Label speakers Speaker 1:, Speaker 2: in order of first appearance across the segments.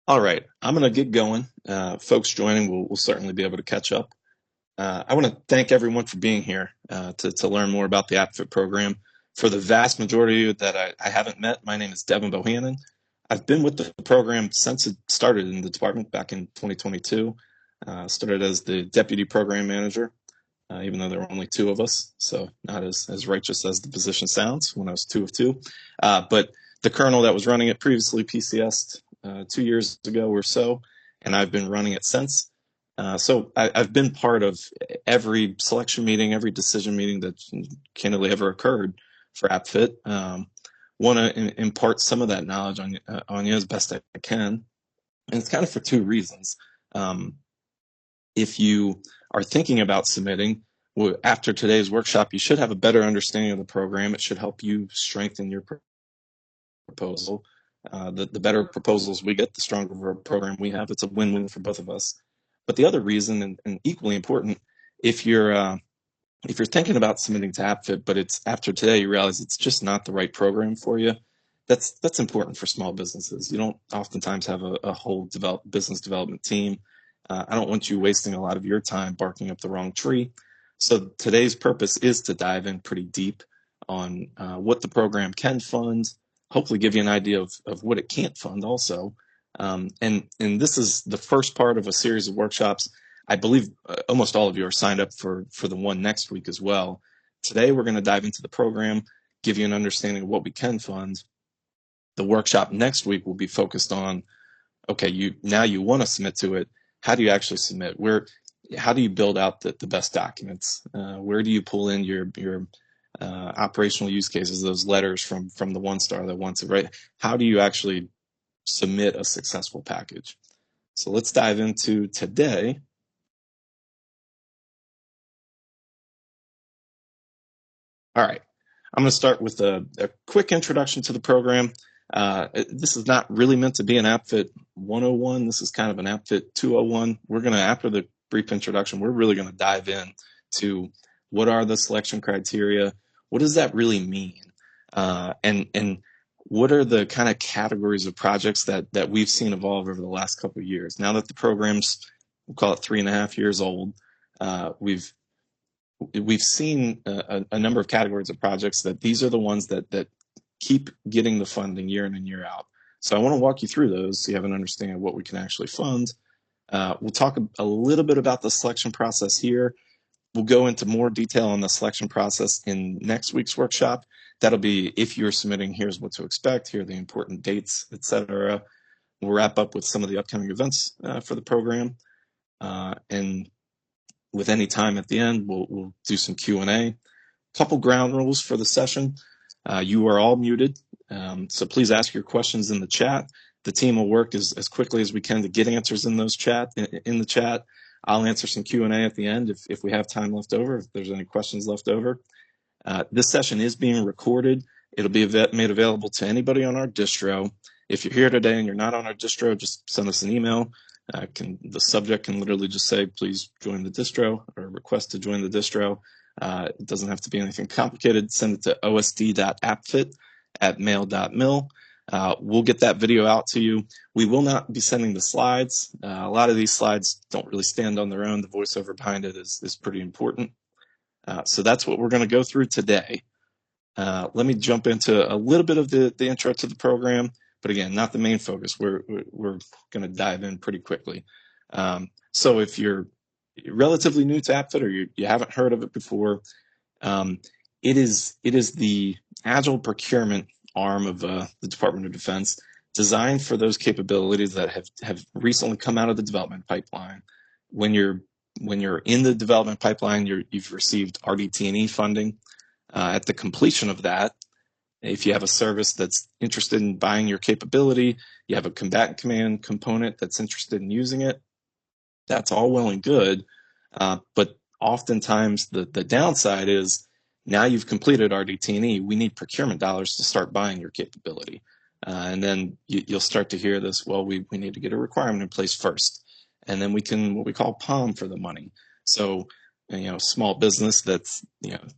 Speaker 1: All right, I'm going to get going. Folks joining will certainly be able to catch up. I want to thank everyone for being here to learn more about the APFIT program. For the vast majority that I haven't met, my name is Devin Bohannon. I've been with the program since it started in the department back in 2022. Started as the deputy program manager, even though there were only two of us, so not as righteous as the position sounds when I was two of two. But the colonel that was running it previously PCS'd 2 years ago or so, and I've been running it since. So I've been part of every selection meeting, every decision meeting that candidly ever occurred for APFIT. Want to impart some of that knowledge on you as best I can, and it's kind of for two reasons. If you are thinking about submitting, after today's workshop, you should have a better understanding of the program. It should help you strengthen your proposal. The better proposals we get, the stronger program we have. It's a win-win for both of us. But the other reason, and equally important, if you're thinking about submitting to APFIT, but it's after today you realize it's just not the right program for you, that's important for small businesses. You don't oftentimes have a whole business development team. I don't want you wasting a lot of your time barking up the wrong tree. So today's purpose is to dive in pretty deep on what the program can fund, hopefully give you an idea of what it can't fund also. And this is the first part of a series of workshops. I believe almost all of you are signed up for the one next week as well. Today, we're going to dive into the program, give you an understanding of what we can fund. The workshop next week will be focused on, okay, you want to submit to it. How do you actually submit? How do you build out the best documents? Where do you pull in your operational use cases, those letters from the one star that wants it, right? How do you actually submit a successful package? So let's dive into today. All right, I'm going to start with a quick introduction to the program. This is not really meant to be an APFIT 101. This is kind of an APFIT 201. We're going to, after the brief introduction, we're really going to dive in to what are the selection criteria, what does that really mean, and what are the kind of categories of projects that we've seen evolve over the last couple of years. Now that the program's, we'll call it 3.5 years old, we've seen a number of categories of projects that these are the ones that keep getting the funding year in and year out. So I want to walk you through those so you have an understanding of what we can actually fund. We'll talk a little bit about the selection process here. We'll go into more detail on the selection process in next week's workshop. That'll be, if you're submitting, here's what to expect, here are the important dates, etc. We'll wrap up with some of the upcoming events for the program. And with any time at the end, we'll do some Q&A. Couple ground rules for the session. You are all muted, so please ask your questions in the chat. The team will work as quickly as we can to get answers in the chat. I'll answer some Q&A at the end if we have time left over, if there's any questions left over. This session is being recorded. It'll be made available to anybody on our distro. If you're here today and you're not on our distro, just send us an email. The subject can literally just say, please join the distro, or request to join the distro. It doesn't have to be anything complicated. Send it to osd.appfit@mail.mil. We'll get that video out to you. We will not be sending the slides. A lot of these slides don't really stand on their own. The voiceover behind it is pretty important. So that's what we're going to go through today. Let me jump into a little bit of the intro to the program, but again, not the main focus. We're going to dive in pretty quickly. So if you're relatively new to APFIT or you haven't heard of it before, it is the agile procurement arm of the Department of Defense, designed for those capabilities that have recently come out of the development pipeline. When you're in the development pipeline, you've received RDT&E funding. At the completion of that, if you have a service that's interested in buying your capability, you have a combatant command component that's interested in using it, that's all well and good. But oftentimes the downside is, now you've completed RDT&E, we need procurement dollars to start buying your capability. And then you'll start to hear this, well, we need to get a requirement in place first. And then we can, what we call POM for the money. So, small business that's,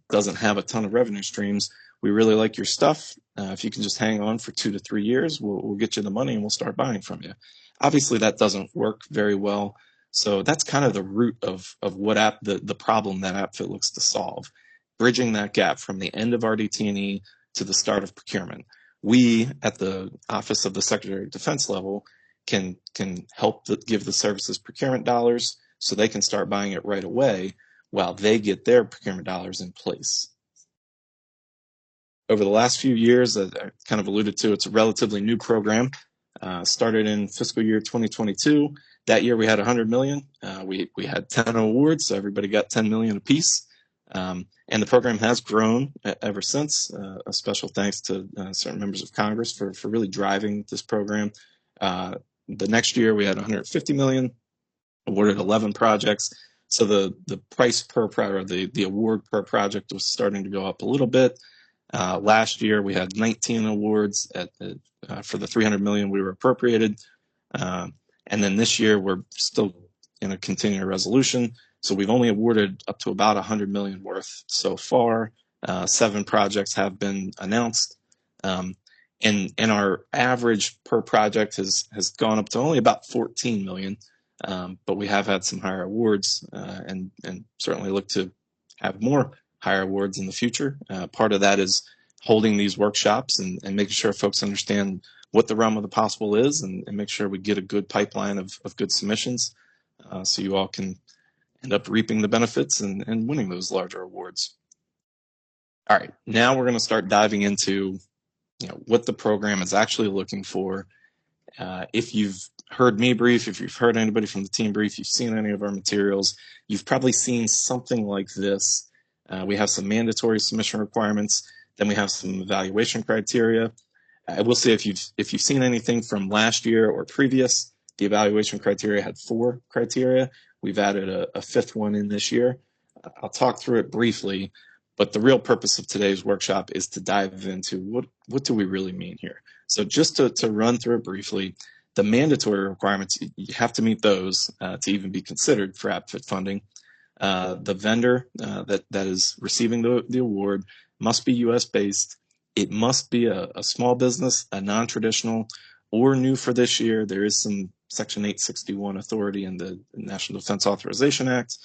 Speaker 1: doesn't have a ton of revenue streams, we really like your stuff. If you can just hang on for 2 to 3 years, we'll get you the money and we'll start buying from you. Obviously, that doesn't work very well. So that's kind of the root of what the problem that APFIT looks to solve, bridging that gap from the end of RDT&E to the start of procurement. We, at the Office of the Secretary of Defense level, can help give the services procurement dollars so they can start buying it right away while they get their procurement dollars in place. Over the last few years, I kind of alluded to, it's a relatively new program. Started in fiscal year 2022. That year we had 100 million. We had 10 awards, so everybody got 10 million apiece. And the program has grown ever since. A special thanks to certain members of Congress for really driving this program. The next year we had 150 million, awarded 11 projects. So the price per project, or the award per project, was starting to go up a little bit. Last year we had 19 awards for the 300 million we were appropriated. And then this year we're still in a continuing resolution. So we've only awarded up to about 100 million worth so far. 7 projects have been announced. And our average per project has gone up to only about 14 million. But we have had some higher awards and certainly look to have more higher awards in the future. Part of that is holding these workshops and making sure folks understand what the realm of the possible is and make sure we get a good pipeline of good submissions so you all can end up reaping the benefits and winning those larger awards. All right, now we're going to start diving into what the program is actually looking for. If you've heard me brief, if you've heard anybody from the team brief, you've seen any of our materials, you've probably seen something like this. We have some mandatory submission requirements, then we have some evaluation criteria. I will say if you've seen anything from last year or previous, the evaluation criteria had 4 criteria. We've added a 5th one in this year. I'll talk through it briefly, but the real purpose of today's workshop is to dive into what do we really mean here. So just to run through it briefly, the mandatory requirements, you have to meet those to even be considered for APFIT funding. The vendor that is receiving the award must be U.S. based. It must be a small business, a non-traditional, or new for this year. There is some Section 861 authority in the National Defense Authorization Act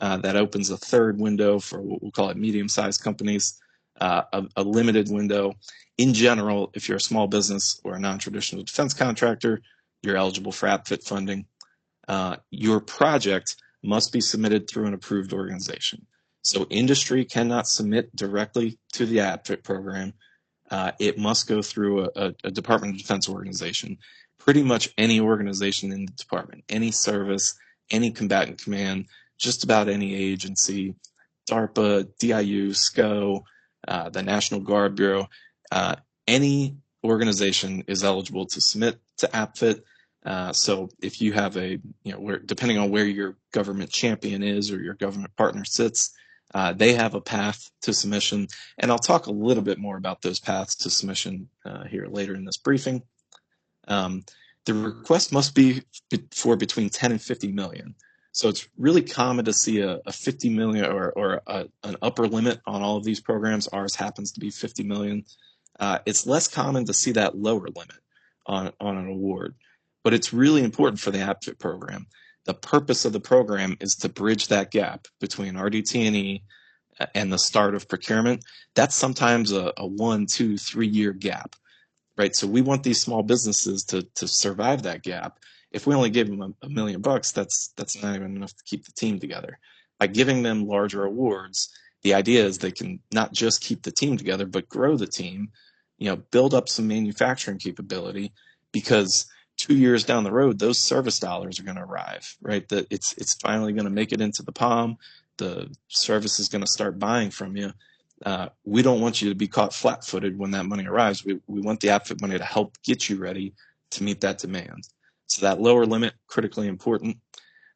Speaker 1: that opens a 3rd window for what we'll call it medium-sized companies, a limited window. In general, if you're a small business or a non-traditional defense contractor, you're eligible for APFIT funding. Your project must be submitted through an approved organization. So industry cannot submit directly to the APFIT program. It must go through a Department of Defense organization. Pretty much any organization in the department, any service, any combatant command, just about any agency, DARPA, DIU, 𝐘𝐞, the National Guard Bureau, any organization is eligible to submit to APFIT. So if you have depending on where your government champion is or your government partner sits, they have a path to submission. And I'll talk a little bit more about those paths to submission here later in this briefing. The request must be for between 10 and 50 million. So it's really common to see a 50 million or an upper limit on all of these programs. Ours happens to be 50 million. It's less common to see that lower limit on an award. But it's really important for the APFIT program. The purpose of the program is to bridge that gap between RDT&E and the start of procurement. That's sometimes a 1, 2, 3 year gap, right? So we want these small businesses to survive that gap. If we only give them $1 million, that's not even enough to keep the team together. By giving them larger awards, the idea is they can not just keep the team together, but grow the team, build up some manufacturing capability, because 2 years down the road, those service dollars are going to arrive, right? That it's finally going to make it into the palm. The service is going to start buying from you. We don't want you to be caught flat-footed when that money arrives. We want the APFIT money to help get you ready to meet that demand. So that lower limit, critically important.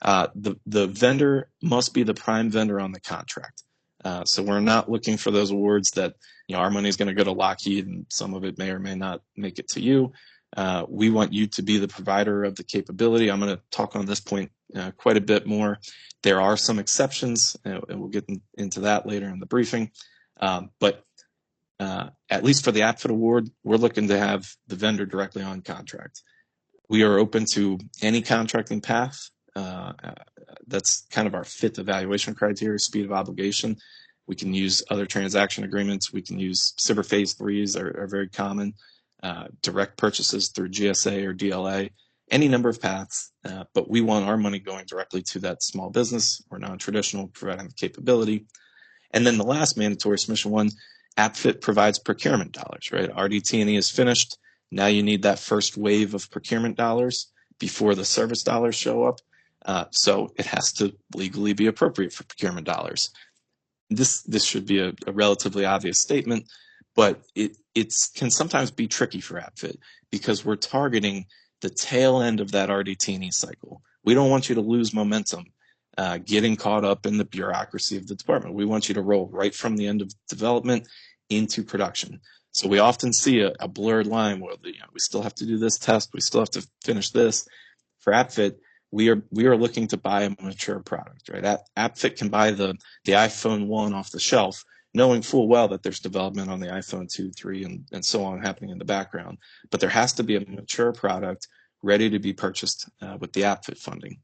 Speaker 1: The vendor must be the prime vendor on the contract. So we're not looking for those awards that our money is going to go to Lockheed and some of it may or may not make it to you. We want you to be the provider of the capability. I'm going to talk on this point quite a bit more. There are some exceptions, and we'll get into that later in the briefing. But At least for the APFIT award, we're looking to have the vendor directly on contract. We are open to any contracting path. That's kind of our FIT evaluation criteria, speed of obligation. We can use other transaction agreements. We can use SBIR phase 3s are very common. Direct purchases through GSA or DLA, any number of paths, but we want our money going directly to that small business or non-traditional, providing the capability. And then the last mandatory submission one, APFIT provides procurement dollars, right? RDT&E is finished. Now you need that first wave of procurement dollars before the service dollars show up. So it has to legally be appropriate for procurement dollars. This should be a relatively obvious statement, but it can sometimes be tricky for APFIT because we're targeting the tail end of that RDT&E cycle. We don't want you to lose momentum getting caught up in the bureaucracy of the department. We want you to roll right from the end of development into production. So we often see a blurred line where we still have to do this test, we still have to finish this. For APFIT, we are looking to buy a mature product, right? APFIT can buy the iPhone 1 off the shelf, knowing full well that there's development on the iPhone 2, 3, and so on happening in the background. But there has to be a mature product ready to be purchased with the APFIT funding.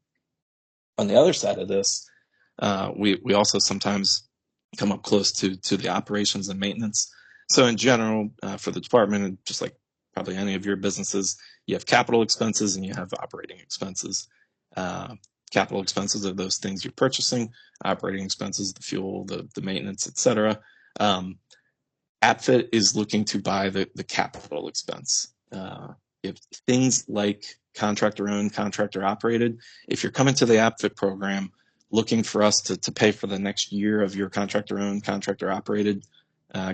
Speaker 1: On the other side of this, we also sometimes come up close to the operations and maintenance. So in general, for the department, and just like probably any of your businesses, you have capital expenses and you have operating expenses. Capital expenses are those things you're purchasing, operating expenses, the fuel, the maintenance, etc. APFIT is looking to buy the capital expense. If things like contractor-owned, contractor-operated, if you're coming to the APFIT program looking for us to pay for the next year of your contractor-owned, contractor-operated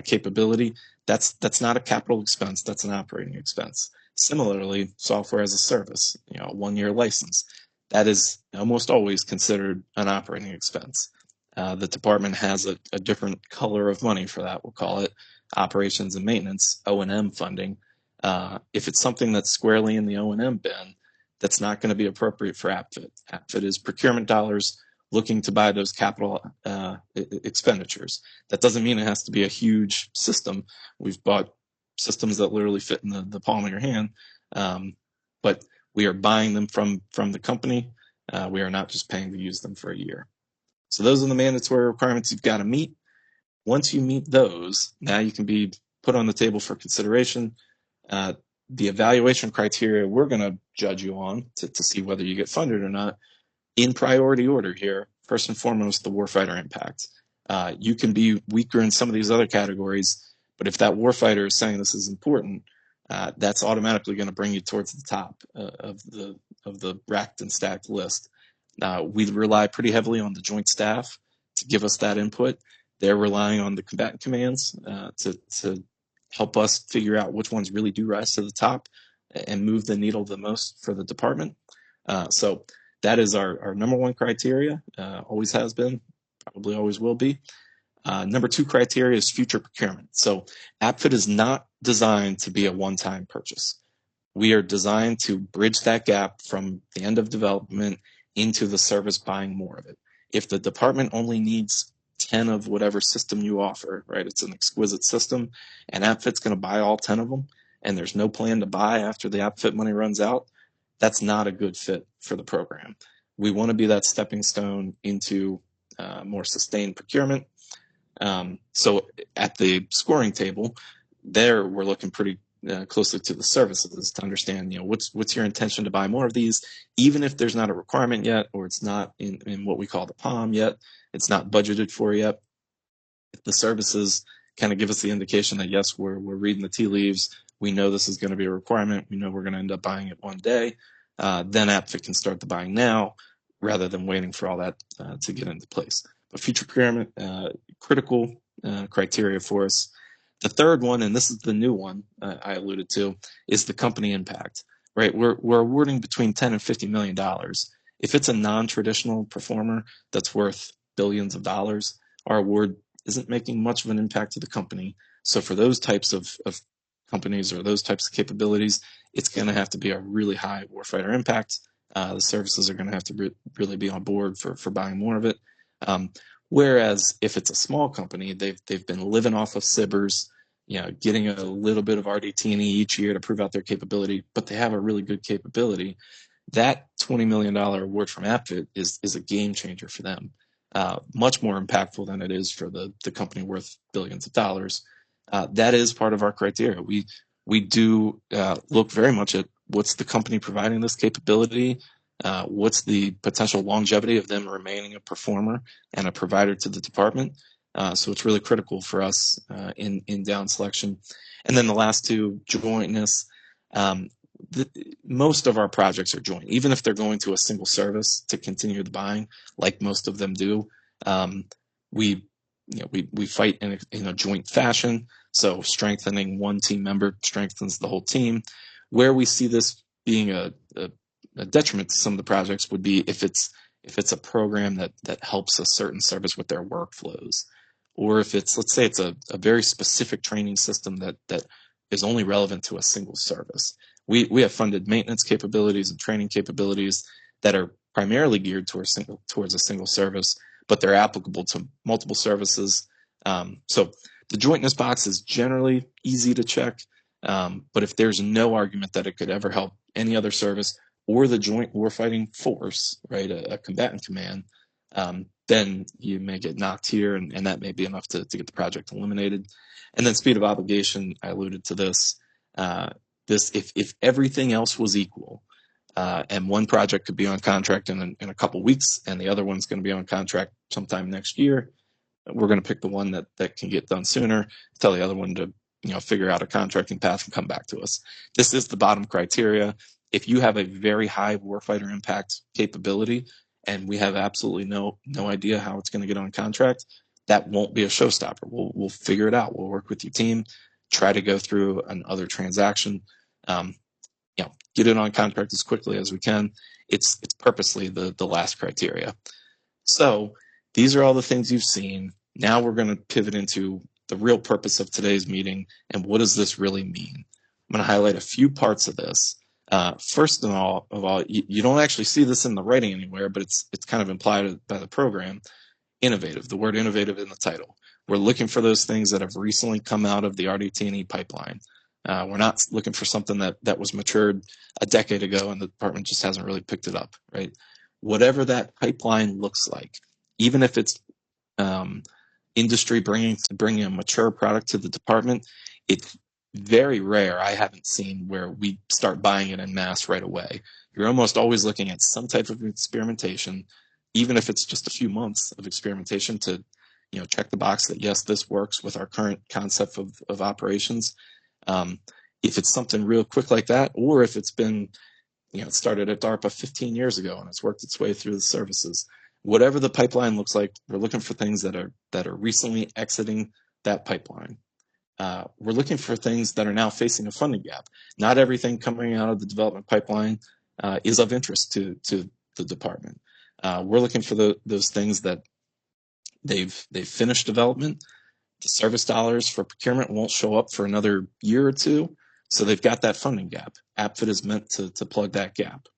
Speaker 1: capability, that's not a capital expense, that's an operating expense. Similarly, software as a service, a 1-year license, that is almost always considered an operating expense. The department has a different color of money for that. We'll call it operations and maintenance, O&M funding. If it's something that's squarely in the O&M bin, that's not going to be appropriate for APFIT. APFIT is procurement dollars looking to buy those capital expenditures. That doesn't mean it has to be a huge system. We've bought systems that literally fit in the palm of your hand, but we are buying them from the company. We are not just paying to use them for a year. So those are the mandatory requirements you've got to meet. Once you meet those, now you can be put on the table for consideration. The evaluation criteria we're going to judge you on to see whether you get funded or not, in priority order here, first and foremost, the warfighter impact. You can be weaker in some of these other categories, but if that warfighter is saying this is important, that's automatically going to bring you towards the top of the racked and stacked list. We rely pretty heavily on the joint staff to give us that input. They're relying on the combatant commands to help us figure out which ones really do rise to the top and move the needle the most for the department. So that is our number one criteria, always has been, probably always will be. Number two criteria is future procurement. So APFIT is not designed to be a one-time purchase. We are designed to bridge that gap from the end of development into the service buying more of it. If the department only needs 10 of whatever system you offer, right? It's an exquisite system, and APFIT's going to buy all 10 of them, and there's no plan to buy after the APFIT money runs out. That's not a good fit for the program. We want to be that stepping stone into more sustained procurement. So at the scoring table, there we're looking pretty closely to the services to understand, what's your intention to buy more of these, even if there's not a requirement yet, or it's not in what we call the POM yet, it's not budgeted for yet. If the services kind of give us the indication that, yes, we're reading the tea leaves, we know this is going to be a requirement, we know we're going to end up buying it one day, then APFIT can start the buying now rather than waiting for all that to get into place. But future procurement, critical criteria for us. The third one, and this is the new one I alluded to, is the company impact, right? We're awarding between $10 and $50 million. If it's a non-traditional performer that's worth billions of dollars, our award isn't making much of an impact to the company. So for those types of companies or those types of capabilities, it's going to have to be a really high warfighter impact. The services are going to have to really be on board for buying more of it. Whereas if it's a small company, they've been living off of SBIRs, getting a little bit of RDT&E each year to prove out their capability, but they have a really good capability, that $20 million award from APFIT is a game changer for them. Much more impactful than it is for the company worth billions of dollars. That is part of our criteria. We do look very much at what's the company providing this capability, what's the potential longevity of them remaining a performer and a provider to the department. So it's really critical for us in down selection. And then the last two, jointness. Most of our projects are joint, even if they're going to a single service to continue the buying, like most of them do. We fight in a joint fashion. So strengthening one team member strengthens the whole team. Where we see this being a detriment to some of the projects would be if it's a program that helps a certain service with their workflows, or if it's, let's say it's a very specific training system that is only relevant to a single service. We have funded maintenance capabilities and training capabilities that are primarily geared towards a single service, but they're applicable to multiple services. So the jointness box is generally easy to check, but if there's no argument that it could ever help any other service or the joint warfighting force, right, a combatant command, then you may get knocked here, and that may be enough to get the project eliminated. And then speed of obligation, I alluded to this. If everything else was equal, and one project could be on contract in a couple weeks, and the other one's going to be on contract sometime next year, we're going to pick the one that can get done sooner. Tell the other one to figure out a contracting path and come back to us. This is the bottom criteria. If you have a very high warfighter impact capability, and we have absolutely no idea how it's going to get on contract, that won't be a showstopper. We'll figure it out. We'll work with your team, try to go through another transaction, get it on contract as quickly as we can. It's purposely the last criteria. So these are all the things you've seen. Now we're going to pivot into the real purpose of today's meeting, and what does this really mean? I'm going to highlight a few parts of this. First of all, you don't actually see this in the writing anywhere, but it's kind of implied by the program. Innovative, the word innovative in the title. We're looking for those things that have recently come out of the RDT&E pipeline. We're not looking for something that was matured a decade ago and the department just hasn't really picked it up, right? Whatever that pipeline looks like, even if it's industry bringing a mature product to the department, it's very rare. I haven't seen where we start buying it en masse right away. You're almost always looking at some type of experimentation, even if it's just a few months of experimentation to check the box that yes, this works with our current concept of operations. If it's something real quick like that, or if it's been it started at DARPA 15 years ago and it's worked its way through the services, whatever the pipeline looks like, we're looking for things that are recently exiting that pipeline. We're looking for things that are now facing a funding gap. Not everything coming out of the development pipeline is of interest to the department. We're looking for those things that they've finished development. The service dollars for procurement won't show up for another year or two, so they've got that funding gap. APFIT is meant to plug that gap.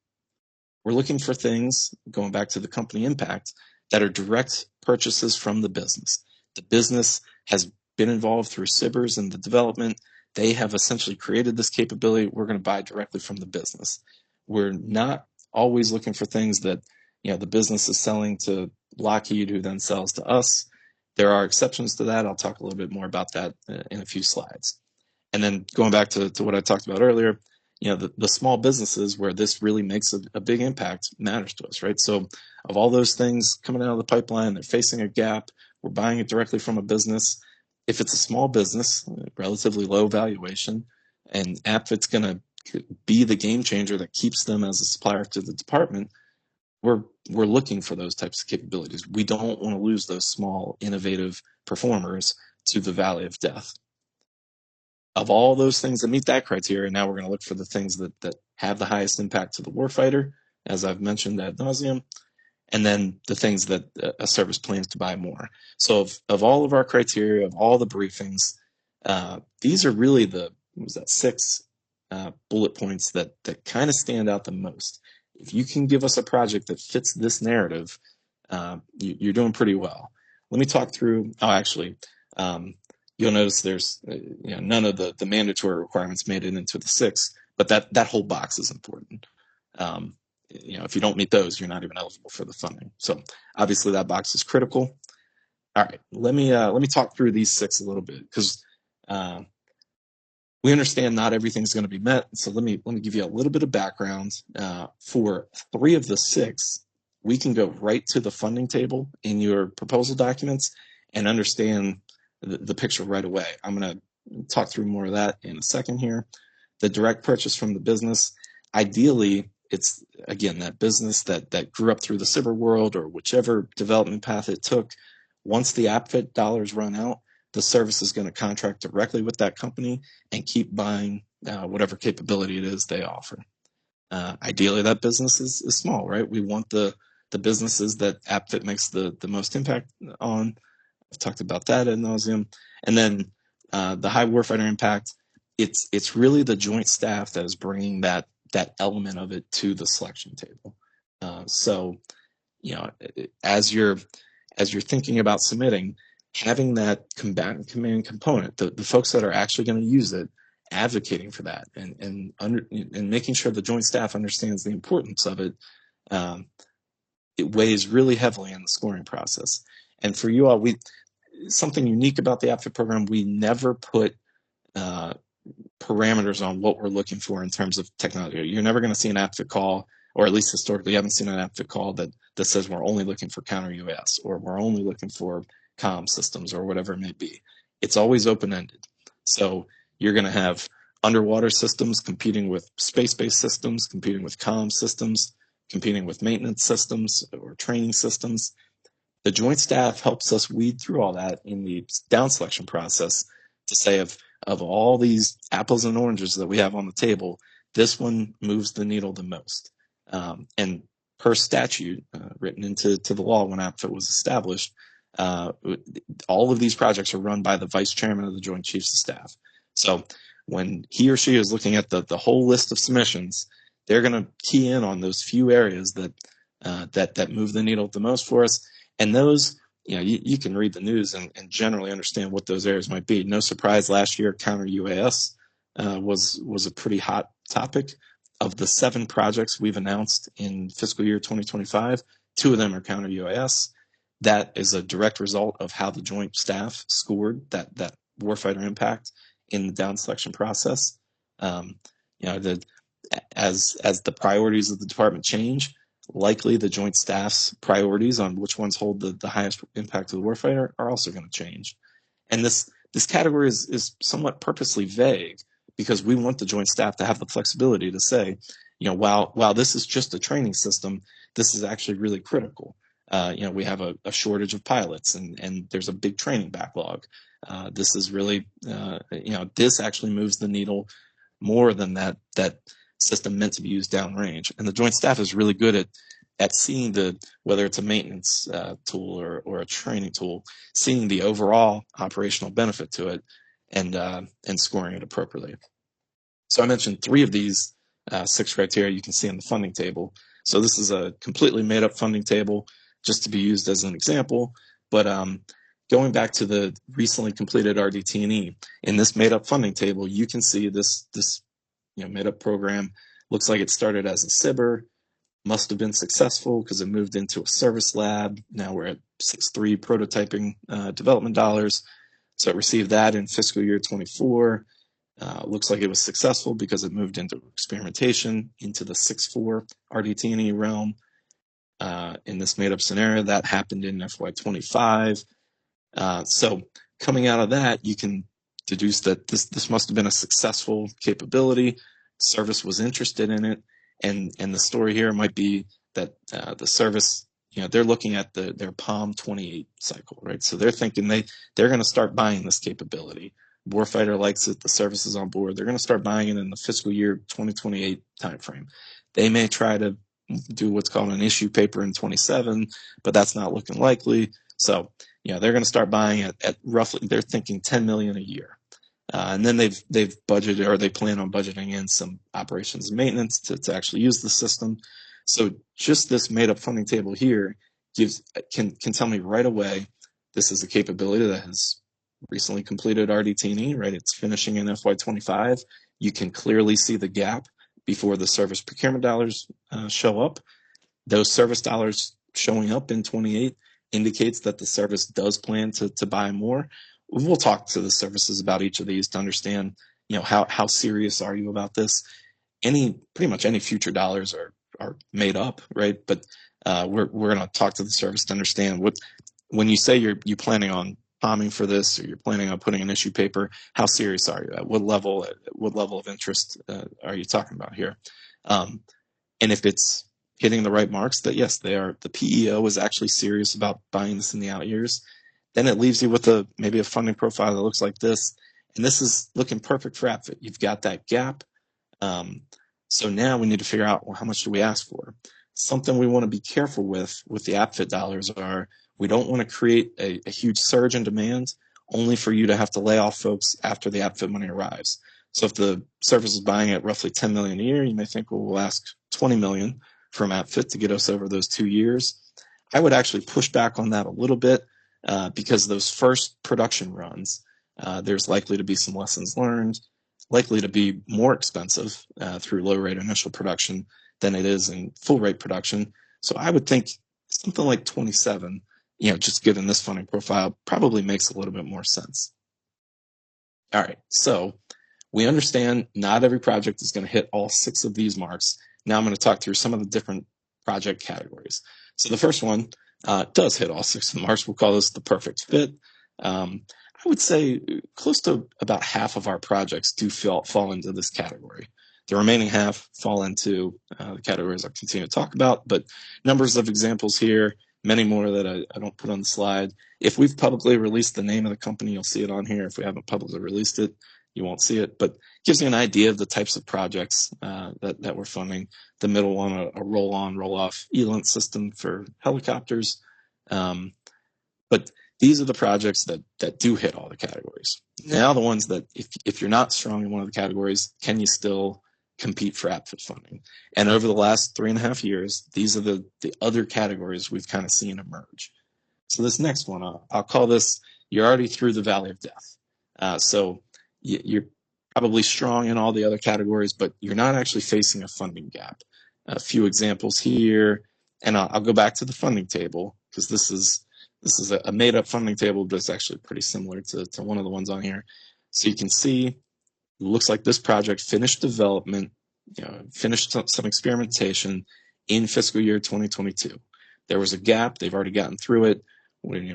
Speaker 1: We're looking for things, going back to the company impact, that are direct purchases from the business. The business has been involved through SBIRs in the development. They have essentially created this capability. We're going to buy directly from the business. We're not always looking for things that the business is selling to Lockheed, who then sells to us. There are exceptions to that. I'll talk a little bit more about that in a few slides. And then going back to what I talked about earlier, the small businesses where this really makes a big impact matters to us, right? So of all those things coming out of the pipeline, they're facing a gap. We're buying it directly from a business. If it's a small business, relatively low valuation, and APFIT's going to be the game changer that keeps them as a supplier to the department, we're looking for those types of capabilities. We don't want to lose those small, innovative performers to the valley of death. Of all those things that meet that criteria, now we're going to look for the things that have the highest impact to the warfighter, as I've mentioned ad nauseum, and then the things that a service plans to buy more. So of all of our criteria, of all the briefings, these are really the 6 bullet points that kind of stand out the most. If you can give us a project that fits this narrative, you're doing pretty well. Let me talk through, you'll notice there's none of the mandatory requirements made it into the 6, but that whole box is important. If you don't meet those, you're not even eligible for the funding. So obviously that box is critical. All right, let me talk through these 6 a little bit, because we understand not everything's going to be met. So let me give you a little bit of background. For 3 of the 6, we can go right to the funding table in your proposal documents and understand the picture right away. I'm going to talk through more of that in a second here. The direct purchase from the business, ideally, it's, again, that business that grew up through the cyber world or whichever development path it took. Once the APFIT dollars run out, the service is going to contract directly with that company and keep buying whatever capability it is they offer. Ideally, that business is small, right? We want the businesses that APFIT makes the most impact on. I've talked about that ad nauseum. And then the high warfighter impact, it's really the joint staff that is bringing that element of it to the selection table. So, as you're thinking about submitting, having that combatant command component, the folks that are actually going to use it, advocating for that and making sure the joint staff understands the importance of it, it weighs really heavily in the scoring process. And for you all, something unique about the APFIT program, we never put parameters on what we're looking for in terms of technology. You're never going to see an APFIT call, or at least historically, you haven't seen an APFIT call that says we're only looking for counter-UAS, or we're only looking for comm systems, or whatever it may be. It's always open-ended. So you're going to have underwater systems competing with space-based systems, competing with comm systems, competing with maintenance systems or training systems. The joint staff helps us weed through all that in the down selection process to say of all these apples and oranges that we have on the table, this one moves the needle the most. And per statute written into the law when APFIT was established, all of these projects are run by the vice chairman of the Joint Chiefs of Staff. So when he or she is looking at the whole list of submissions, they're going to key in on those few areas that move the needle the most for us. And those, you can read the news and generally understand what those areas might be. No surprise, last year, counter-UAS was a pretty hot topic. Of the 7 projects we've announced in fiscal year 2025, 2 of them are counter-UAS. That is a direct result of how the joint staff scored that warfighter impact in the down selection process. As the priorities of the department change, likely the joint staff's priorities on which ones hold the highest impact to the warfighter are also going to change. And this category is somewhat purposely vague, because we want the joint staff to have the flexibility to say, while this is just a training system, this is actually really critical. We have a shortage of pilots, and there's a big training backlog. This is really, this actually moves the needle more than that system meant to be used downrange. And the joint staff is really good at seeing whether it's a maintenance tool or a training tool, seeing the overall operational benefit to it and scoring it appropriately. So I mentioned 3 of these 6 criteria you can see in the funding table. So this is a completely made up funding table just to be used as an example. But going back to the recently completed RDT&E, in this made up funding table, you can see this made up program looks like it started as a SIBR, must have been successful because it moved into a service lab. Now we're at 6.3 prototyping development dollars. So it received that in fiscal year 24. Looks like it was successful because it moved into experimentation into the 6.4 RDT&E realm. In this made up scenario, that happened in FY25. So coming out of that, you can deduce that this must have been a successful capability. Service was interested in it, and the story here might be that the service, they're looking at their POM 28 cycle, right? So they're thinking they're going to start buying this capability. Warfighter likes it, the service is on board. They're going to start buying it in the fiscal year 2028 timeframe. They may try to do what's called an issue paper in 27, but that's not looking likely. So, they're going to start buying at roughly, they're thinking 10 million a year. And then they've budgeted, or they plan on budgeting in some operations and maintenance to actually use the system. So just this made up funding table here can tell me right away, this is a capability that has recently completed RDT&E, right? It's finishing in FY25. You can clearly see the gap before the service procurement dollars show up. Those service dollars showing up in 28 indicates that the service does plan to buy more. We'll talk to the services about each of these to understand, how serious are you about this? Pretty much any future dollars are made up, right? But we're going to talk to the service to understand when you say you're planning on bombing for this, or you're planning on putting an issue paper, how serious are you? At what level of interest are you talking about here? And if it's hitting the right marks, that yes, they are. The PEO is actually serious about buying this in the out years. Then it leaves you with maybe a funding profile that looks like this, and this is looking perfect for APFIT. You've got that gap. So now we need to figure out, well, how much do we ask for? Something we want to be careful with the APFIT dollars are, we don't want to create a huge surge in demand only for you to have to lay off folks after the APFIT money arrives. So if the service is buying at roughly 10 million a year, you may think, well, we'll ask 20 million from APFIT to get us over those 2 years. I would actually push back on that a little bit because those first production runs, there's likely to be some lessons learned, likely to be more expensive through low rate initial production than it is in full rate production. So I would think something like 27, just given this funding profile, probably makes a little bit more sense. All right, so we understand not every project is going to hit all 6 of these marks. Now I'm going to talk through some of the different project categories. So the first one does hit all 6 of the marks. We'll call this the perfect fit. I would say close to about half of our projects do fall into this category. The remaining half fall into the categories I'll continue to talk about, but numbers of examples here, many more that I don't put on the slide. If we've publicly released the name of the company, you'll see it on here. If we haven't publicly released it, you won't see it, but it gives you an idea of the types of projects that we're funding. The middle one, a roll-on, roll-off ELINT system for helicopters. But these are the projects that do hit all the categories. Now the ones that, if you're not strong in one of the categories, can you still compete for APFIT funding? And over the last 3.5 years, these are the other categories we've kind of seen emerge. So this next one, I'll call this, you're already through the valley of death. So you're probably strong in all the other categories, but you're not actually facing a funding gap. A few examples here, and I'll go back to the funding table because this is a made-up funding table, but it's actually pretty similar to one of the ones on here. So you can see, it looks like this project finished development, finished some experimentation in fiscal year 2022. There was a gap. They've already gotten through it.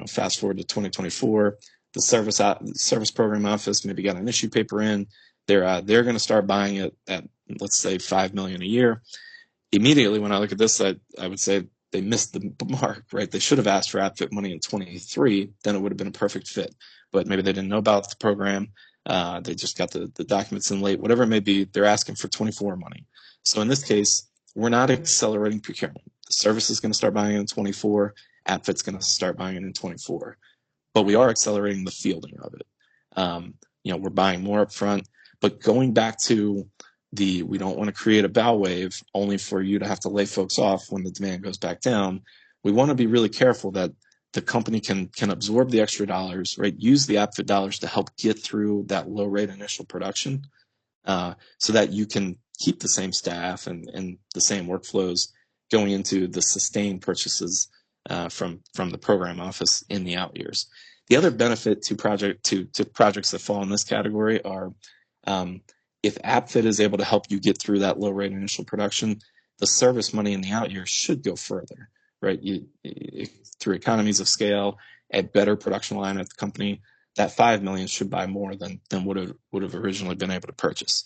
Speaker 1: Fast forward to 2024. The service program office maybe got an issue paper in. They're going to start buying it at, let's say, $5 million a year. Immediately, when I look at this, I would say they missed the mark, right? They should have asked for APFIT money in 23, then it would have been a perfect fit. But maybe they didn't know about the program. They just got the documents in late, whatever it may be, they're asking for 24 money. So in this case, we're not accelerating procurement. The service is going to start buying it in 24. APFIT's going to start buying it in 24. But we are accelerating the fielding of it. We're buying more upfront, but going back to we don't want to create a bow wave only for you to have to lay folks off when the demand goes back down. We want to be really careful that the company can absorb the extra dollars, right? Use the APFIT dollars to help get through that low rate initial production so that you can keep the same staff and the same workflows going into the sustained purchases from the program office in the out years. The other benefit to projects that fall in this category are if APFIT is able to help you get through that low rate initial production, the service money in the out years should go further, right? Through economies of scale, a better production line at the company, that $5 million should buy more than would have originally been able to purchase.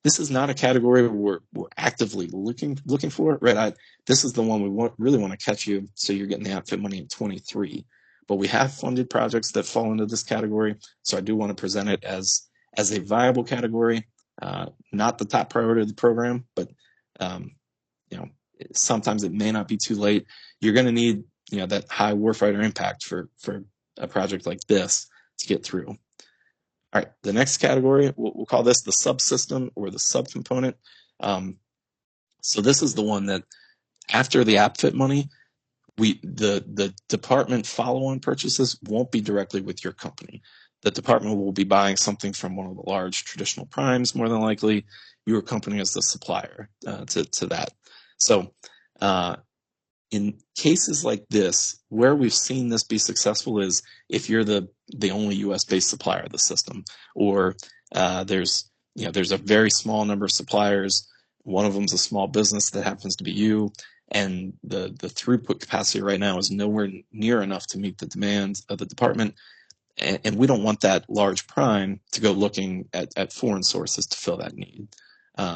Speaker 1: This is not a category we're actively looking for, right? This is the one we really want to catch you, so you're getting the APFIT money in 23. But we have funded projects that fall into this category, so I do want to present it as a viable category, not the top priority of the program, but sometimes it may not be too late. You're going to need that high warfighter impact for a project like this to get through. All right, the next category, we'll call this the subsystem or the subcomponent. So this is the one that after the APFIT money, the department follow-on purchases won't be directly with your company. The department will be buying something from one of the large traditional primes, more than likely. Your company is the supplier to that. So in cases like this, where we've seen this be successful is if you're the only U.S.-based supplier of the system, or there's a very small number of suppliers. One of them is a small business that happens to be you, and the throughput capacity right now is nowhere near enough to meet the demands of the department, and we don't want that large prime to go looking at foreign sources to fill that need.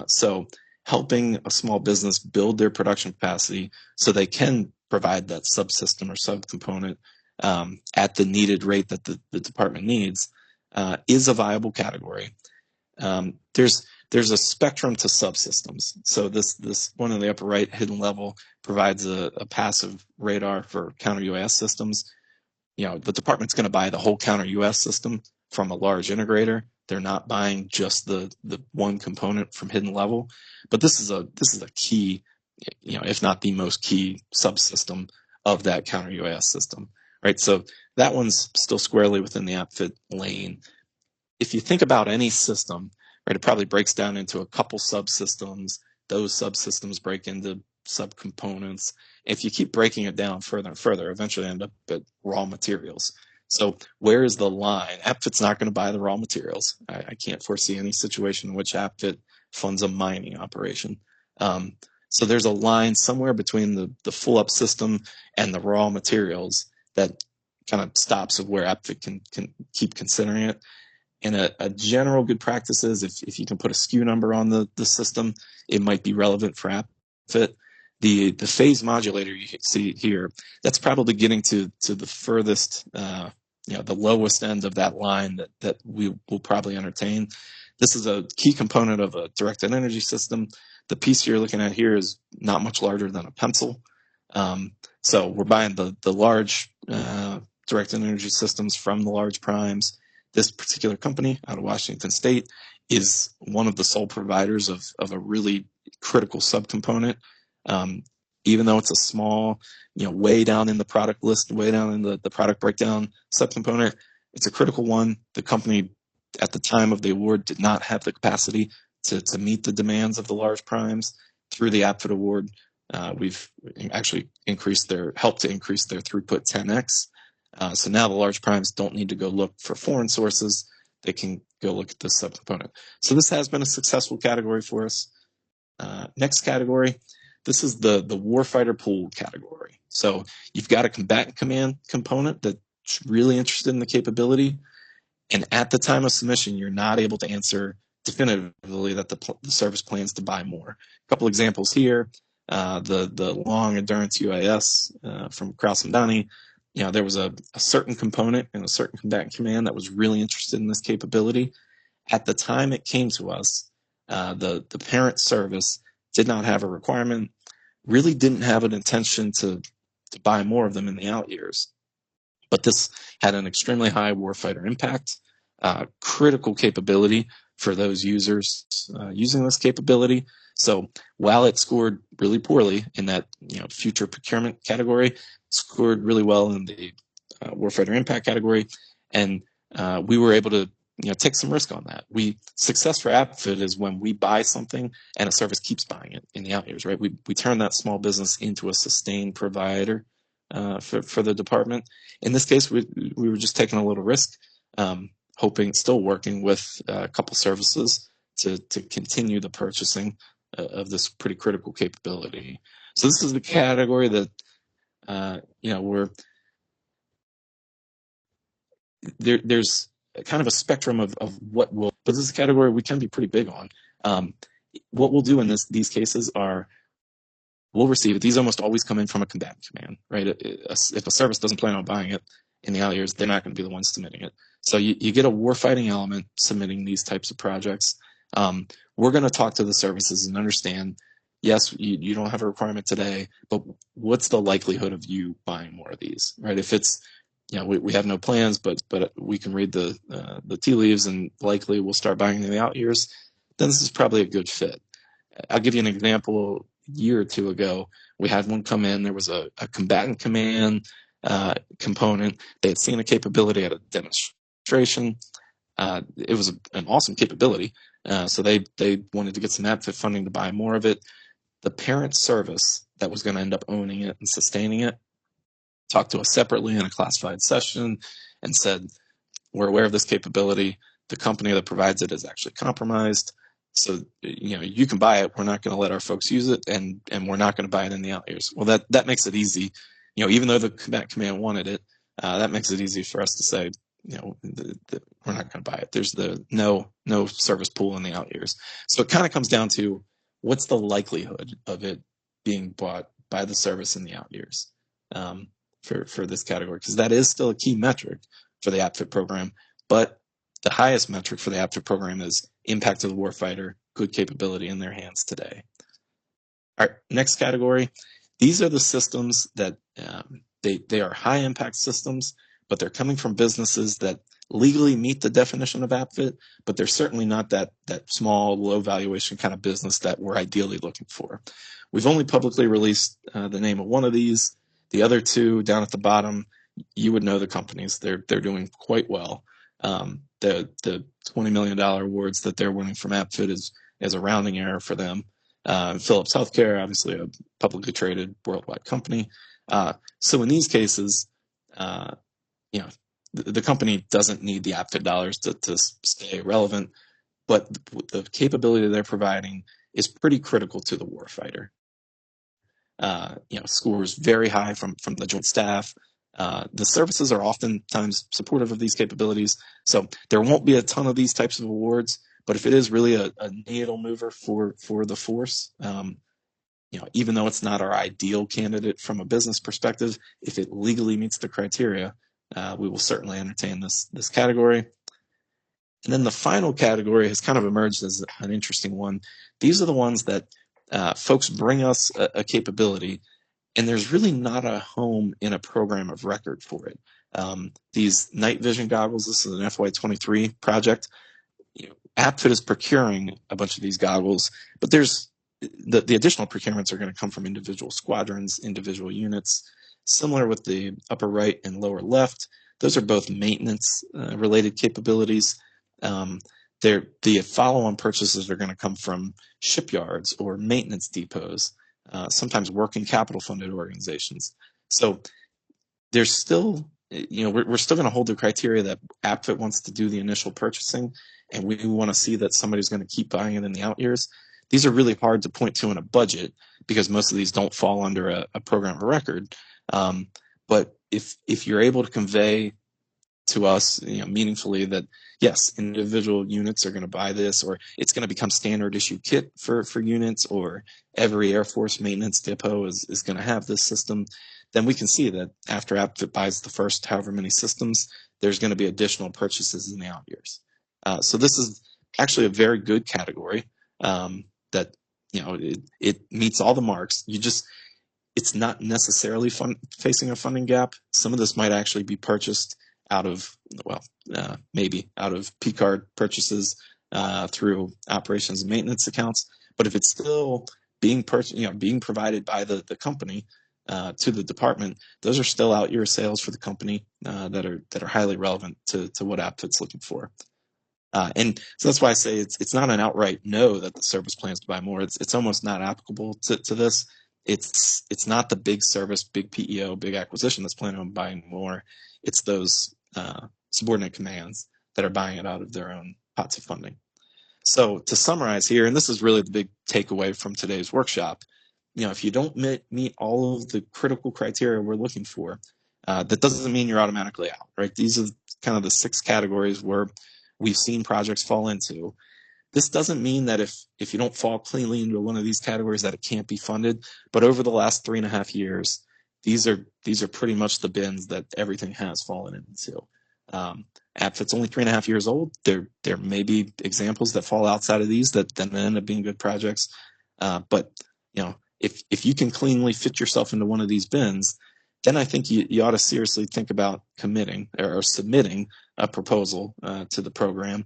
Speaker 1: So helping a small business build their production capacity so they can provide that subsystem or subcomponent at the needed rate that the department needs is a viable category. There's a spectrum to subsystems. So this one in the upper right, hidden level, provides a passive radar for counter-UAS systems. The department's going to buy the whole counter-UAS system from a large integrator. They're not buying just the one component from hidden level. But this is a key, if not the most key subsystem of that counter-UAS system, right? So that one's still squarely within the APFIT lane. If you think about any system, right, it probably breaks down into a couple subsystems. Those subsystems break into subcomponents. If you keep breaking it down further and further, eventually end up at raw materials. So where is the line? APFIT's not going to buy the raw materials. I can't foresee any situation in which APFIT funds a mining operation. So there's a line somewhere between the full up system and the raw materials that kind of stops of where APFIT can keep considering it. And a general good practice is if you can put a SKU number on the system, it might be relevant for APFIT. The phase modulator you see here, that's probably getting to the furthest, the lowest end of that line that we will probably entertain. This is a key component of a directed energy system. The piece you're looking at here is not much larger than a pencil. So we're buying the large directed energy systems from the large primes. This particular company out of Washington State is one of the sole providers of a really critical subcomponent. Even though it's a small, way down in the product list, way down in the product breakdown subcomponent, it's a critical one. The company at the time of the award did not have the capacity to meet the demands of the large primes. Through the APFIT award, we've actually helped to increase their throughput 10x. So now the large primes don't need to go look for foreign sources. They can go look at this subcomponent. So this has been a successful category for us. Next category, this is the warfighter pool category. So you've got a combatant command component that's really interested in the capability. And at the time of submission, you're not able to answer definitively that the service plans to buy more. A couple examples here, the long endurance UAS from Kraus and Donnie. There was a certain component in a certain combatant command that was really interested in this capability. At the time it came to us, the parent service did not have a requirement, really didn't have an intention to buy more of them in the out years. But this had an extremely high warfighter impact, critical capability for those users using this capability. So while it scored really poorly in that future procurement category, it scored really well in the warfighter impact category, and we were able to take some risk on that. Success for APFIT is when we buy something and a service keeps buying it in the out years, right? We turn that small business into a sustained provider for the department. In this case, we were just taking a little risk, still working with a couple services to continue the purchasing of this pretty critical capability. So this is the category that there's kind of a spectrum of what will, but this is a category we can be pretty big on. What we'll do in these cases are we'll receive it. These almost always come in from a combatant command, right? If a service doesn't plan on buying it in the out years, they're not going to be the ones submitting it. So you get a warfighting element submitting these types of projects. We're going to talk to the services and understand, yes, you don't have a requirement today, but what's the likelihood of you buying more of these, right? If it's, we have no plans, but we can read the tea leaves and likely we'll start buying in the out years, then this is probably a good fit. I'll give you an example. year or two ago, we had one come in. There was a combatant command component. They had seen a capability at a demonstration. It was an awesome capability. So they wanted to get some APFIT funding to buy more of it. The parent service that was going to end up owning it and sustaining it talked to us separately in a classified session and said, we're aware of this capability. The company that provides it is actually compromised. So, you can buy it. We're not going to let our folks use it, and we're not going to buy it in the out years. Well, that makes it easy. Even though the combat command wanted it, that makes it easy for us to say, we're not going to buy it. There's the no service pool in the out years. So it kind of comes down to what's the likelihood of it being bought by the service in the out years for this category, because that is still a key metric for the APFIT program. But the highest metric for the APFIT program is impact to the warfighter, good capability in their hands today. All right, next category. These are the systems that they are high impact systems, but they're coming from businesses that legally meet the definition of APFIT, but they're certainly not that small, low valuation kind of business that we're ideally looking for. We've only publicly released the name of one of these. The other two down at the bottom, you would know the companies. They're doing quite well. The $20 million awards that they're winning from APFIT is a rounding error for them. Philips Healthcare, obviously a publicly traded worldwide company. So in these cases, the company doesn't need the APFIT dollars to stay relevant, but the capability they're providing is pretty critical to the warfighter. Scores very high from the joint staff. The services are oftentimes supportive of these capabilities, so there won't be a ton of these types of awards. But if it is really a needle mover for the force, even though it's not our ideal candidate from a business perspective, if it legally meets the criteria, we will certainly entertain this category. And then the final category has kind of emerged as an interesting one. These are the ones that folks bring us a capability, and there's really not a home in a program of record for it. These night vision goggles, this is an FY23 project. APFIT is procuring a bunch of these goggles, but there's the additional procurements are going to come from individual squadrons, individual units. Similar with the upper right and lower left, those are both maintenance related capabilities. The follow-on purchases are going to come from shipyards or maintenance depots, sometimes working capital funded organizations. So there's still, we're still going to hold the criteria that APFIT wants to do the initial purchasing, and we want to see that somebody's going to keep buying it in the out years. These are really hard to point to in a budget because most of these don't fall under a program of record. But if you're able to convey to us, meaningfully that yes, individual units are going to buy this, or it's going to become standard issue kit for units, or every Air Force maintenance depot is going to have this system, then we can see that after APFIT buys the first however many systems, there's going to be additional purchases in the out years. So this is actually a very good category that it meets all the marks. It's not necessarily facing a funding gap. Some of this might actually be purchased out of, maybe out of P-card purchases through operations and maintenance accounts. But if it's still being being provided by the company to the department, those are still out year sales for the company that are highly relevant to what APFIT's looking for. And so that's why I say it's not an outright no that the service plans to buy more. It's almost not applicable to this. It's not the big service, big PEO, big acquisition that's planning on buying more. It's those subordinate commands that are buying it out of their own pots of funding. So to summarize here, and this is really the big takeaway from today's workshop, if you don't meet all of the critical criteria we're looking for, that doesn't mean you're automatically out, right? These are kind of the 6 categories where we've seen projects fall into. This doesn't mean that if you don't fall cleanly into one of these categories that it can't be funded, but over the last 3.5 years, these are pretty much the bins that everything has fallen into. APFIT's only 3.5 years old. There may be examples that fall outside of these that then end up being good projects. But if you can cleanly fit yourself into one of these bins, then I think you ought to seriously think about committing or submitting a proposal to the program.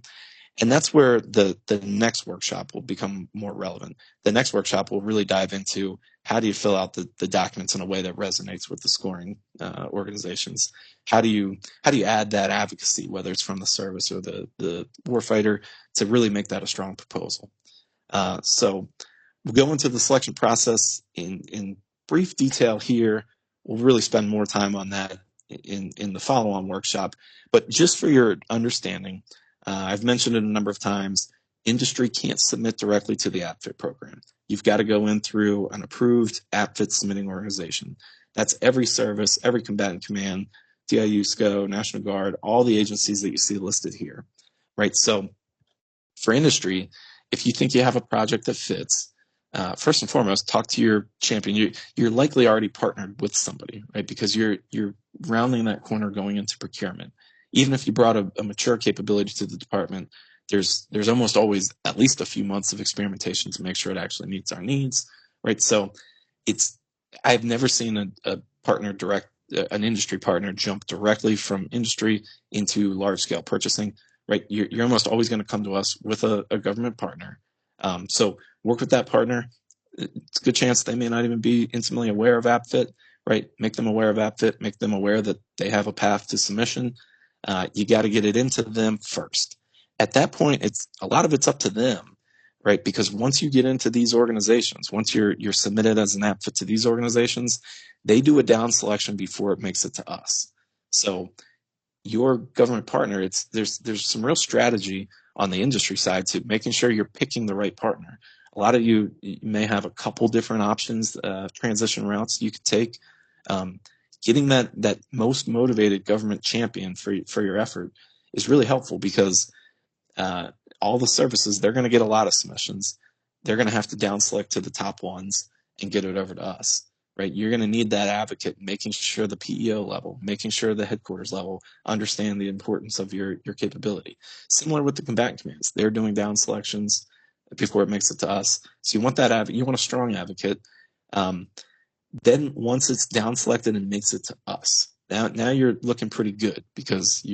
Speaker 1: And that's where the next workshop will become more relevant. The next workshop will really dive into how do you fill out the documents in a way that resonates with the scoring organizations. How do you add that advocacy, whether it's from the service or the warfighter, to really make that a strong proposal. So we'll go into the selection process in brief detail here. We'll really spend more time on that in the follow-on workshop. But just for your understanding, I've mentioned it a number of times, industry can't submit directly to the APFIT program. You've got to go in through an approved APFIT submitting organization. That's every service, every combatant command, 𝐘𝐞𝐬𝐞𝐽, National Guard, all the agencies that you see listed here, right? So for industry, if you think you have a project that fits, first and foremost, talk to your champion. You're likely already partnered with somebody, right? Because you're rounding that corner going into procurement. Even if you brought a mature capability to the department, there's almost always at least a few months of experimentation to make sure it actually meets our needs, right? So I've never seen a partner an industry partner jump directly from industry into large scale purchasing, right? You're almost always going to come to us with a government partner. So work with that partner. It's a good chance they may not even be intimately aware of APFIT, right? Make them aware of APFIT, make them aware that they have a path to submission. You got to get it into them first. At that point, a lot of it's up to them, right? Because once you get into these organizations, once you're submitted as an APFIT to these organizations, they do a down selection before it makes it to us. So your government partner, there's some real strategy on the industry side to making sure you're picking the right partner. A lot of you may have a couple different options, transition routes you could take. Getting that most motivated government champion for your effort is really helpful, because all the services, they're going to get a lot of submissions. They're going to have to down select to the top ones and get it over to us, right? You're going to need that advocate, making sure the PEO level, making sure the headquarters level understand the importance of your capability. Similar with the combatant commands, they're doing down selections before it makes it to us. So you want that you want a strong advocate. Then once it's down selected and makes it to us, now you're looking pretty good, because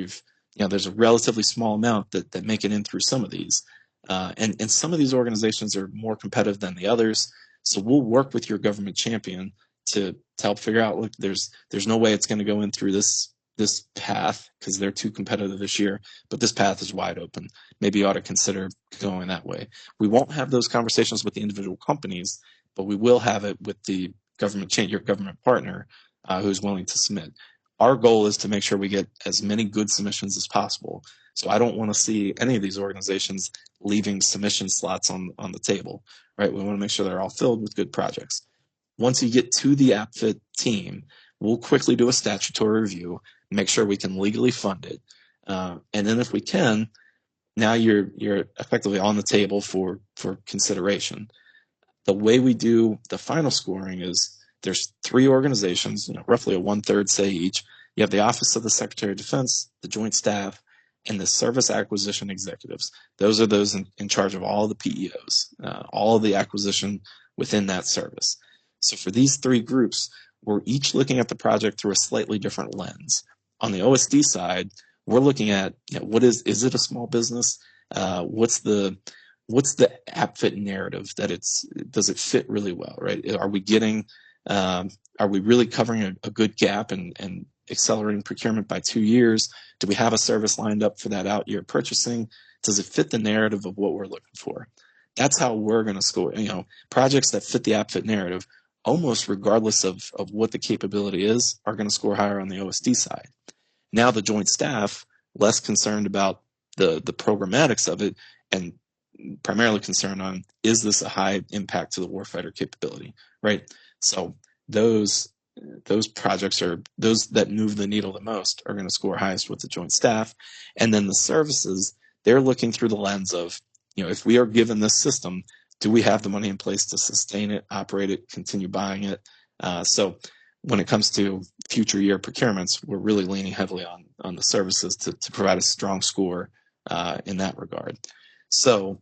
Speaker 1: there's a relatively small amount that make it in through some of these. And some of these organizations are more competitive than the others. So we'll work with your government champion to help figure out, look, there's no way it's going to go in through this path because they're too competitive this year, but this path is wide open. Maybe you ought to consider going that way. We won't have those conversations with the individual companies, but we will have it with the your government partner who's willing to submit. Our goal is to make sure we get as many good submissions as possible. So I don't want to see any of these organizations leaving submission slots on the table, right? We want to make sure they're all filled with good projects. Once you get to the APFIT team, we'll quickly do a statutory review, make sure we can legally fund it. And then if we can, now you're effectively on the table for consideration. The way we do the final scoring is there's 3 organizations, roughly a 1/3 say each. You have the Office of the Secretary of Defense, the Joint Staff, and the Service Acquisition Executives. Those are those in charge of all the PEOs, all of the acquisition within that service. So for these 3 groups, we're each looking at the project through a slightly different lens. On the OSD side, we're looking at, is it a small business? What's the APFIT narrative does it fit really well, right? Are we really covering a good gap and accelerating procurement by 2 years? Do we have a service lined up for that out year purchasing? Does it fit the narrative of what we're looking for? That's how we're going to score. Projects that fit the APFIT narrative, almost regardless of what the capability is, are going to score higher on the OSD side. Now the Joint Staff, less concerned about the programmatics of it, and primarily concerned on, is this a high impact to the warfighter capability, right? So those projects are those that move the needle the most are going to score highest with the Joint Staff. And then the services, they're looking through the lens of, if we are given this system, do we have the money in place to sustain it, operate it, continue buying it? So when it comes to future year procurements, we're really leaning heavily on the services to provide a strong score in that regard. So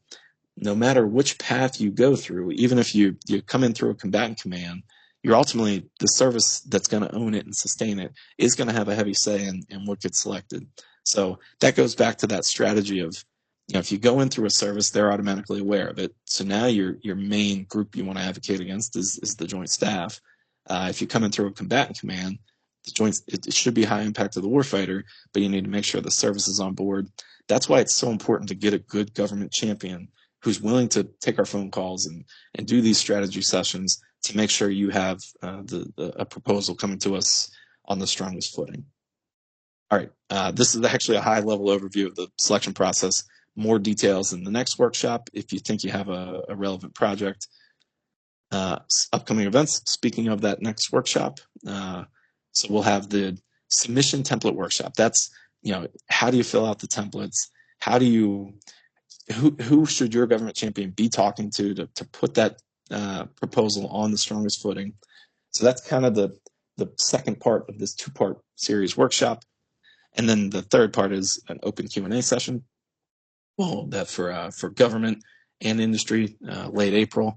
Speaker 1: no matter which path you go through, even if you come in through a combatant command, you're ultimately, the service that's going to own it and sustain it is going to have a heavy say in what gets selected. So that goes back to that strategy of if you go in through a service, they're automatically aware of it. So now your main group you want to advocate against is the Joint Staff. If you come in through a combatant command, it should be high impact to the warfighter, but you need to make sure the service is on board. That's why it's so important to get a good government champion who's willing to take our phone calls and do these strategy sessions to make sure you have a proposal coming to us on the strongest footing. All right, this is actually a high-level overview of the selection process. More details in the next workshop if you think you have a relevant project. Upcoming events, speaking of that next workshop, so we'll have the submission template workshop. That's, how do you fill out the templates? How do you, who should your government champion be talking to put that proposal on the strongest footing? So that's kind of the second part of this two-part series workshop. And then the third part is an open Q&A session. Well, that for government and industry, late April.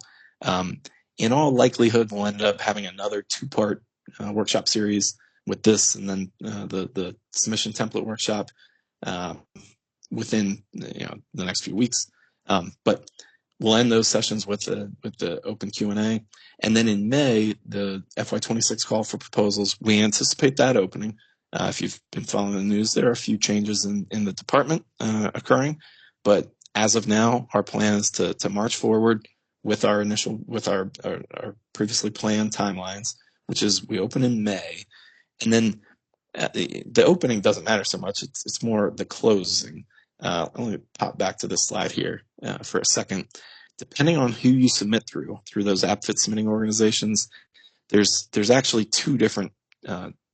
Speaker 1: In all likelihood, we'll end up having another two-part workshop series with this, and then the submission template workshop within the next few weeks. But we'll end those sessions with the open Q&A, and then in May, the FY26 call for proposals. We anticipate that opening. If you've been following the news, there are a few changes in the department occurring, but as of now, our plan is to march forward with our previously planned timelines, which is we open in May, and then the opening doesn't matter so much. It's more the closing. Let me pop back to this slide here for a second. Depending on who you submit through those APFIT submitting organizations, there's actually two different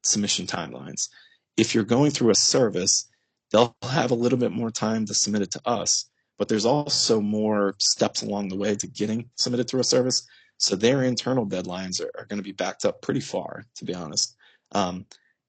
Speaker 1: submission timelines. If you're going through a service, they'll have a little bit more time to submit it to us, but there's also more steps along the way to getting submitted through a service. So their internal deadlines are going to be backed up pretty far, to be honest.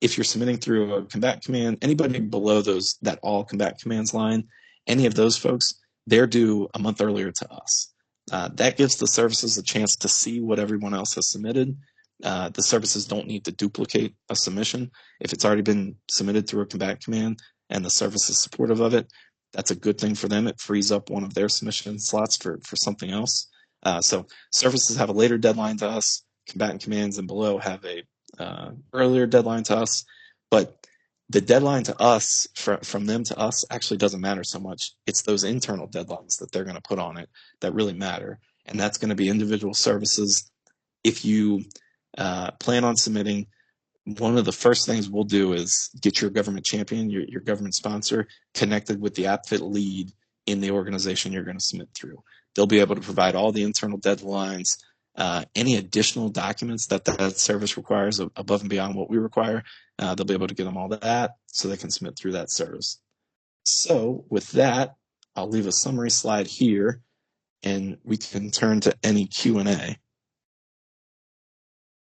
Speaker 1: If you're submitting through a combat command, anybody below that all combat commands line, any of those folks, they're due a month earlier to us. That gives the services a chance to see what everyone else has submitted. The services don't need to duplicate a submission. If it's already been submitted through a combat command and the service is supportive of it, that's a good thing for them. It frees up one of their submission slots for something else. So services have a later deadline to us. Combatant commands and below have a earlier deadline to us. But the deadline to us, from them to us, actually doesn't matter so much. It's those internal deadlines that they're going to put on it that really matter. And that's going to be individual services. If you plan on submitting, one of the first things we'll do is get your government champion, your government sponsor, connected with the APFIT lead in the organization you're going to submit through. They'll be able to provide all the internal deadlines, any additional documents that service requires above and beyond what we require. They'll be able to get them all that so they can submit through that service. So with that, I'll leave a summary slide here, and we can turn to any Q&A.